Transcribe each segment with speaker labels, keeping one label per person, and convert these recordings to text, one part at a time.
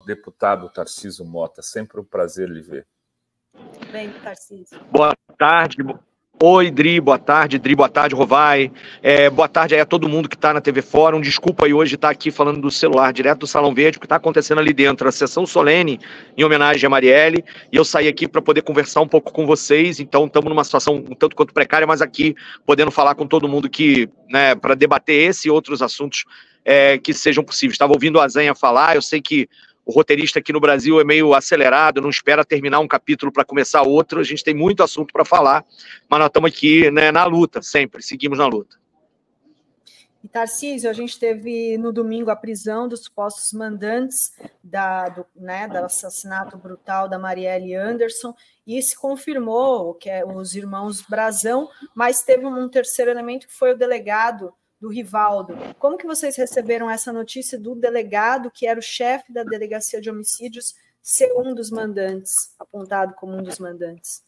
Speaker 1: deputado Tarcísio Mota. Sempre um prazer lhe ver.
Speaker 2: Bem, Tarcísio.
Speaker 3: Boa tarde. Oi, Dri, boa tarde, Rovai. Boa tarde aí a todo mundo que está na TV Fórum. Desculpa aí hoje estar aqui falando do celular, direto do Salão Verde, o que está acontecendo ali dentro, a sessão solene em homenagem a Marielle, e eu saí aqui para poder conversar um pouco com vocês, então estamos numa situação um tanto quanto precária, mas aqui podendo falar com todo mundo que, né, para debater esse e outros assuntos que sejam possíveis. Estava ouvindo a Zanha falar, eu sei que o roteirista aqui no Brasil é meio acelerado, não espera terminar um capítulo para começar outro, a gente tem muito assunto para falar, mas nós estamos aqui, né, na luta, sempre, seguimos na luta.
Speaker 2: E Tarcísio, a gente teve no domingo a prisão dos supostos mandantes do assassinato brutal da Marielle Anderson, e se confirmou que os irmãos Brazão, mas teve um terceiro elemento que foi o delegado do Rivaldo. Como que vocês receberam essa notícia do delegado, que era o chefe da delegacia de homicídios, ser um dos mandantes, apontado como um dos mandantes?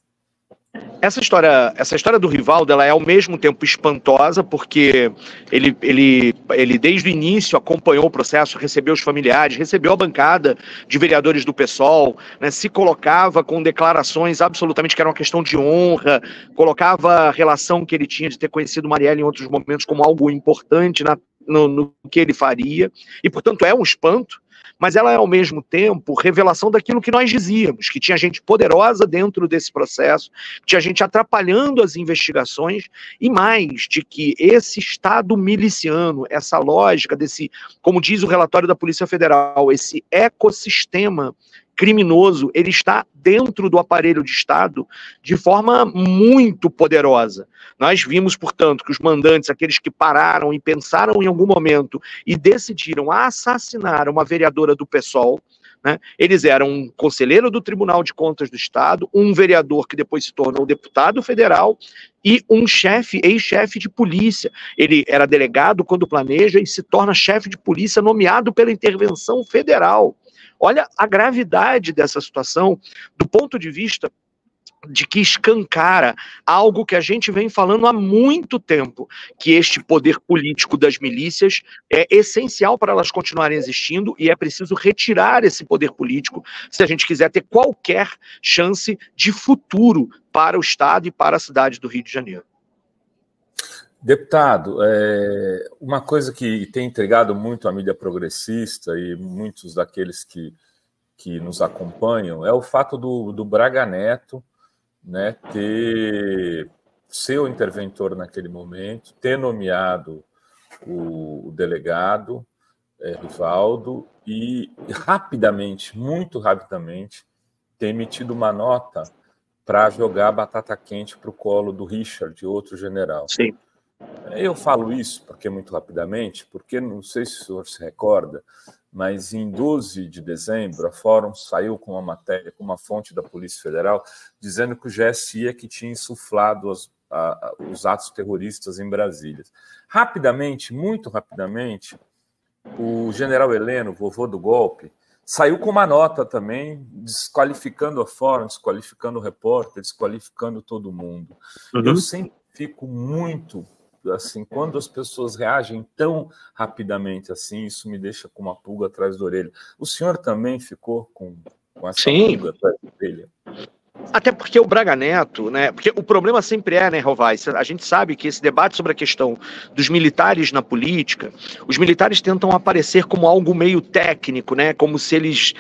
Speaker 3: Essa história do Rivaldo, ela é ao mesmo tempo espantosa, porque ele desde o início acompanhou o processo, recebeu os familiares, recebeu a bancada de vereadores do PSOL, né, se colocava com declarações absolutamente que era uma questão de honra, colocava a relação que ele tinha de ter conhecido Marielle em outros momentos como algo importante no que ele faria, e portanto é um espanto, mas ela é, ao mesmo tempo, revelação daquilo que nós dizíamos, que tinha gente poderosa dentro desse processo, tinha gente atrapalhando as investigações, e mais, de que esse Estado miliciano, essa lógica desse, como diz o relatório da Polícia Federal, esse ecossistema criminoso, ele está dentro do aparelho de Estado de forma muito poderosa. Nós vimos, portanto, que os mandantes, aqueles que pararam e pensaram em algum momento e decidiram assassinar uma vereadora do PSOL, né, eles eram um conselheiro do Tribunal de Contas do Estado, um vereador que depois se tornou deputado federal e um ex-chefe de polícia. Ele era delegado quando planeja e se torna chefe de polícia nomeado pela intervenção federal. Olha a gravidade dessa situação do ponto de vista de que escancara algo que a gente vem falando há muito tempo, que este poder político das milícias é essencial para elas continuarem existindo e é preciso retirar esse poder político se a gente quiser ter qualquer chance de futuro para o Estado e para a cidade do Rio de Janeiro.
Speaker 1: Deputado, uma coisa que tem intrigado muito a mídia progressista e muitos daqueles que nos acompanham é o fato do Braga Neto, né, ser o interventor naquele momento, ter nomeado o delegado Rivaldo e rapidamente, muito rapidamente, ter emitido uma nota para jogar a batata quente para o colo do Richard, outro general.
Speaker 3: Sim.
Speaker 1: Eu falo isso muito rapidamente, porque não sei se o senhor se recorda, mas em 12 de dezembro a Fórum saiu com uma matéria, com uma fonte da Polícia Federal, dizendo que o GSI é que tinha insuflado os atos terroristas em Brasília. Rapidamente, muito rapidamente, o general Heleno, vovô do golpe, saiu com uma nota também, desqualificando a Fórum, desqualificando o repórter, desqualificando todo mundo. Uhum. Eu sempre fico muito... assim, quando as pessoas reagem tão rapidamente assim, isso me deixa com uma pulga atrás da orelha. O senhor também ficou com essa pulga atrás da orelha?
Speaker 3: Até porque o Braga Neto, né? Porque o problema sempre é, né, Rovai? A gente sabe que esse debate sobre a questão dos militares na política, os militares tentam aparecer como algo meio técnico, né? Como se eles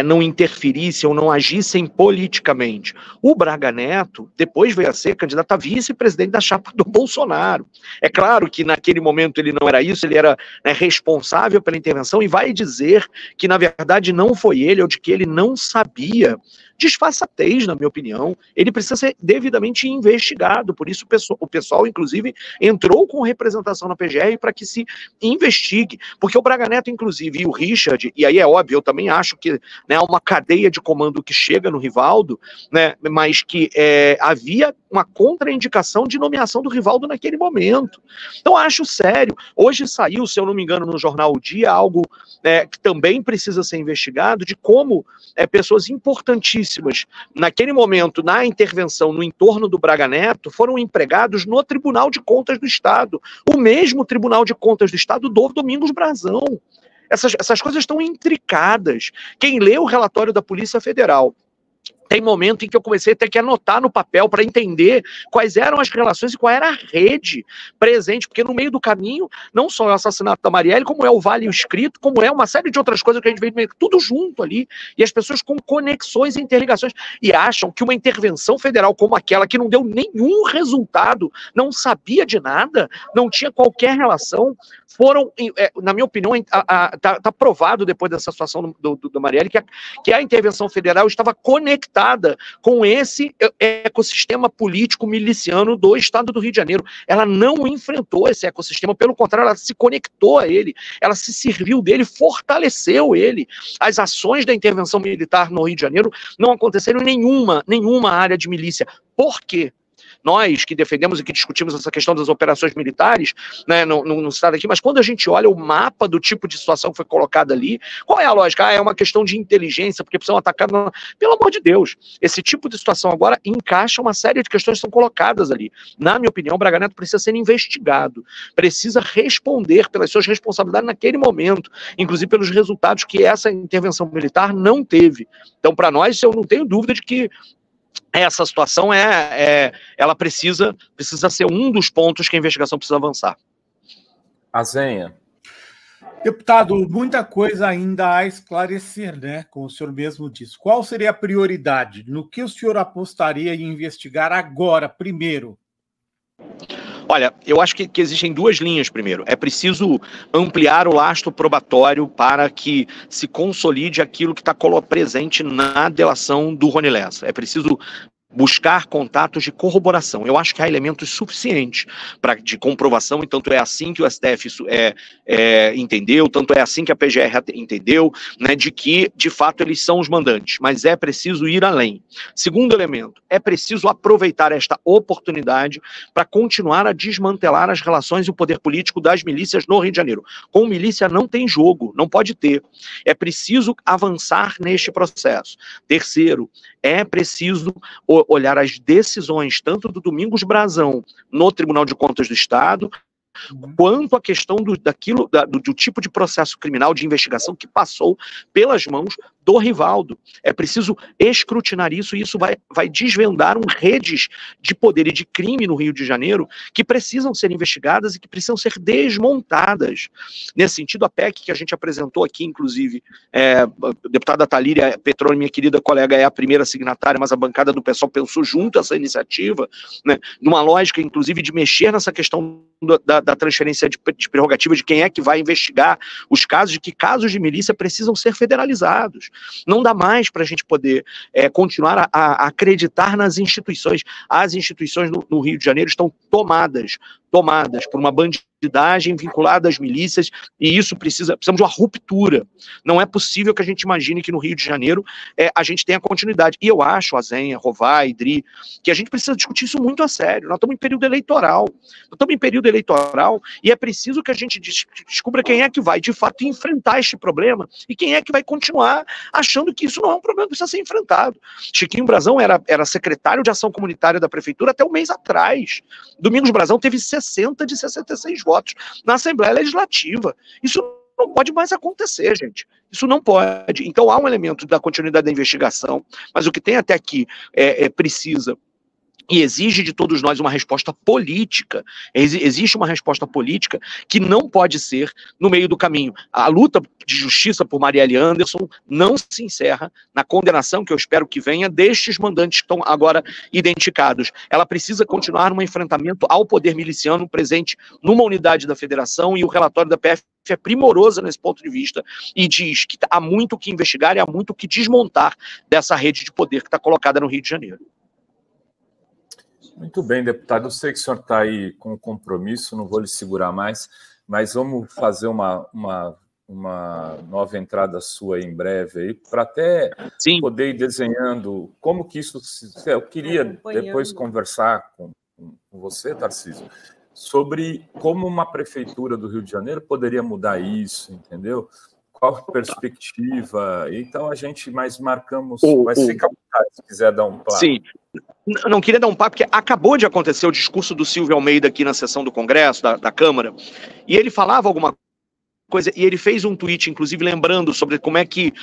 Speaker 3: não interferissem ou não agissem politicamente. O Braga Neto depois veio a ser candidato a vice-presidente da chapa do Bolsonaro. É claro que naquele momento ele não era isso, ele era, né, responsável pela intervenção e vai dizer que na verdade não foi ele, ou de que ele não sabia. Disfarçatez, na minha opinião, ele precisa ser devidamente investigado, por isso o pessoal, inclusive, entrou com representação na PGR para que se investigue, porque o Braga Neto, inclusive, e o Richard, e aí é óbvio, eu também acho que, né, há uma cadeia de comando que chega no Rivaldo, né, mas que havia uma contraindicação de nomeação do Rivaldo naquele momento. Então, acho sério. Hoje saiu, se eu não me engano, no jornal O Dia, algo que também precisa ser investigado, de como pessoas importantíssimas, naquele momento, na intervenção no entorno do Braga Neto, foram empregados no Tribunal de Contas do Estado, o mesmo Tribunal de Contas do Estado do Domingos Brazão. Essas coisas estão intricadas. Quem lê o relatório da Polícia Federal, tem momento em que eu comecei a ter que anotar no papel para entender quais eram as relações e qual era a rede presente, porque no meio do caminho, não só é o assassinato da Marielle, como é o Vale Escrito, como é uma série de outras coisas que a gente vê tudo junto ali, e as pessoas com conexões e interligações, e acham que uma intervenção federal como aquela, que não deu nenhum resultado, não sabia de nada, não tinha qualquer relação, foram, na minha opinião, tá provado depois dessa situação da Marielle, que a intervenção federal estava conectada com esse ecossistema político miliciano do estado do Rio de Janeiro. Ela não enfrentou esse ecossistema, pelo contrário, ela se conectou a ele, ela se serviu dele, fortaleceu ele. As ações da intervenção militar no Rio de Janeiro não aconteceram em nenhuma área de milícia. Por quê? Nós que defendemos e que discutimos essa questão das operações militares, né, não está aqui, mas quando a gente olha o mapa do tipo de situação que foi colocada ali, qual é a lógica? É uma questão de inteligência, porque precisam atacar... Pelo amor de Deus, esse tipo de situação agora encaixa uma série de questões que são colocadas ali. Na minha opinião, o Braga Neto precisa ser investigado, precisa responder pelas suas responsabilidades naquele momento, inclusive pelos resultados que essa intervenção militar não teve. Então, para nós, eu não tenho dúvida de que essa situação ela precisa ser um dos pontos que a investigação precisa avançar.
Speaker 1: Azenha.
Speaker 4: Deputado, muita coisa ainda a esclarecer, né? Como o senhor mesmo disse. Qual seria a prioridade? No que o senhor apostaria em investigar agora, primeiro?
Speaker 3: Olha, eu acho que existem duas linhas primeiro. É preciso ampliar o lastro probatório para que se consolide aquilo que está presente na delação do Rony Lessa. É preciso buscar contatos de corroboração. Eu acho que há elementos suficientes de comprovação, e tanto é assim que o STF entendeu, tanto é assim que a PGR entendeu, né, de que, de fato, eles são os mandantes, mas é preciso ir além. Segundo elemento, é preciso aproveitar esta oportunidade para continuar a desmantelar as relações e o poder político das milícias no Rio de Janeiro. Com milícia não tem jogo, não pode ter. É preciso avançar neste processo. Terceiro, é preciso olhar as decisões, tanto do Domingos Brazão no Tribunal de Contas do Estado, quanto a questão do tipo de processo criminal de investigação que passou pelas mãos do Rivaldo. É preciso escrutinar isso, e isso vai desvendar redes de poder e de crime no Rio de Janeiro que precisam ser investigadas e que precisam ser desmontadas. Nesse sentido, a PEC que a gente apresentou aqui, inclusive, a deputada Thalíria Petroni, minha querida colega, é a primeira signatária, mas a bancada do PSOL pensou junto essa iniciativa, né, numa lógica, inclusive, de mexer nessa questão da transferência de prerrogativa de quem é que vai investigar os casos, de que casos de milícia precisam ser federalizados. Não dá mais para a gente poder continuar a acreditar nas instituições. As instituições no Rio de Janeiro estão tomadas por uma bandidagem vinculada às milícias, e isso precisamos de uma ruptura. Não é possível que a gente imagine que no Rio de Janeiro a gente tenha continuidade. E eu acho, Azenha, Rovai, Idri, que a gente precisa discutir isso muito a sério. Nós estamos em período eleitoral. E é preciso que a gente descubra quem é que vai, de fato, enfrentar este problema e quem é que vai continuar achando que isso não é um problema que precisa ser enfrentado. Chiquinho Brazão era secretário de Ação Comunitária da Prefeitura até um mês atrás. Domingos Brazão teve 60 de 66 votos na Assembleia Legislativa. Isso não pode mais acontecer, gente. Isso não pode. Então há um elemento da continuidade da investigação, mas o que tem até aqui precisa e exige de todos nós uma resposta política. Existe uma resposta política que não pode ser no meio do caminho. A luta de justiça por Marielle Anderson não se encerra na condenação, que eu espero que venha, destes mandantes que estão agora identificados. Ela precisa continuar no enfrentamento ao poder miliciano presente numa unidade da federação, e o relatório da PF é primoroso nesse ponto de vista e diz que há muito o que investigar e há muito o que desmontar dessa rede de poder que está colocada no Rio de Janeiro.
Speaker 1: Muito bem, deputado. Eu sei que o senhor está aí com compromisso, não vou lhe segurar mais, mas vamos fazer uma nova entrada sua aí em breve aí, para até poder ir desenhando como que isso... Eu queria depois conversar com você, Tarcísio, sobre como uma prefeitura do Rio de Janeiro poderia mudar isso, entendeu? Qual a perspectiva? Então a gente mais marcamos... Vai ser capaz, se quiser dar um plano.
Speaker 3: Sim. Não queria dar um papo, porque acabou de acontecer o discurso do Silvio Almeida aqui na sessão do Congresso, da Câmara, e ele falava alguma coisa, e ele fez um tweet, inclusive, lembrando sobre como é que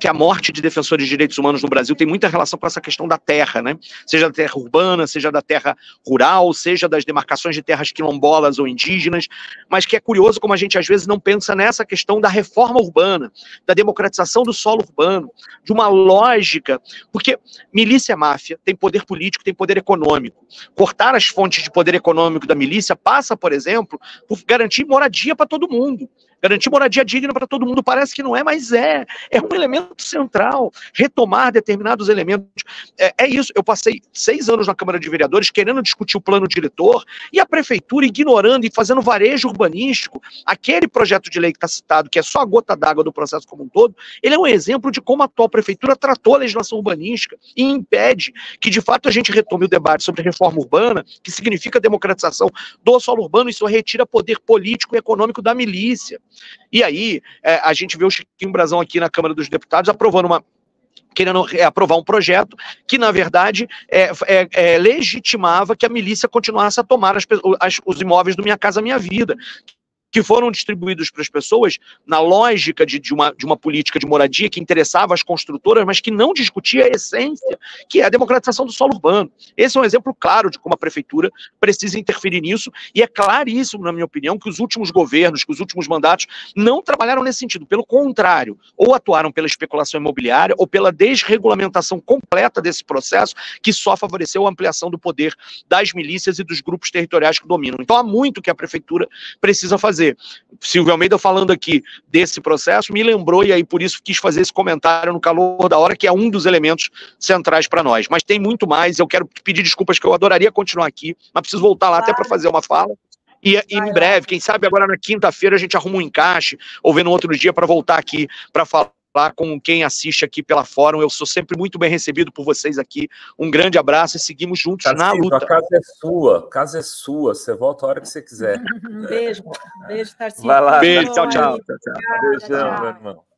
Speaker 3: a morte de defensores de direitos humanos no Brasil tem muita relação com essa questão da terra, né? Seja da terra urbana, seja da terra rural, seja das demarcações de terras quilombolas ou indígenas, mas que é curioso como a gente às vezes não pensa nessa questão da reforma urbana, da democratização do solo urbano, de uma lógica, porque milícia é máfia, tem poder político, tem poder econômico. Cortar as fontes de poder econômico da milícia passa, por exemplo, por garantir moradia para todo mundo. Garantir moradia digna para todo mundo parece que não é, mas é um elemento central, retomar determinados elementos. É isso, eu passei 6 anos na Câmara de Vereadores querendo discutir o plano diretor e a prefeitura ignorando e fazendo varejo urbanístico. Aquele projeto de lei que está citado, que é só a gota d'água do processo como um todo, ele é um exemplo de como a atual prefeitura tratou a legislação urbanística e impede que, de fato, a gente retome o debate sobre reforma urbana, que significa democratização do solo urbano, e isso retira poder político e econômico da milícia. E aí, a gente vê o Chiquinho Brazão aqui na Câmara dos Deputados querendo aprovar um projeto que, na verdade, legitimava que a milícia continuasse a tomar os imóveis do Minha Casa Minha Vida, que foram distribuídos para as pessoas na lógica de uma política de moradia que interessava as construtoras, mas que não discutia a essência, que é a democratização do solo urbano. Esse é um exemplo claro de como a prefeitura precisa interferir nisso, e é claríssimo, na minha opinião, que os últimos governos, que os últimos mandatos não trabalharam nesse sentido. Pelo contrário, ou atuaram pela especulação imobiliária ou pela desregulamentação completa desse processo, que só favoreceu a ampliação do poder das milícias e dos grupos territoriais que dominam. Então há muito que a prefeitura precisa fazer. Silvio Almeida falando aqui desse processo me lembrou, e aí por isso quis fazer esse comentário no calor da hora, que é um dos elementos centrais para nós. Mas tem muito mais, eu quero pedir desculpas, que eu adoraria continuar aqui, mas preciso voltar lá até para fazer uma fala. E em breve, quem sabe agora na quinta-feira a gente arruma um encaixe, ou vê no outro dia para voltar aqui para falar com quem assiste aqui pela Fórum. Eu sou sempre muito bem recebido por vocês aqui. Um grande abraço e seguimos juntos na luta.
Speaker 1: A casa é sua, você volta a hora que você quiser.
Speaker 2: Beijo, Tarcísio.
Speaker 1: Vai lá.
Speaker 3: Beijo, tchau.
Speaker 1: Beijão, meu irmão.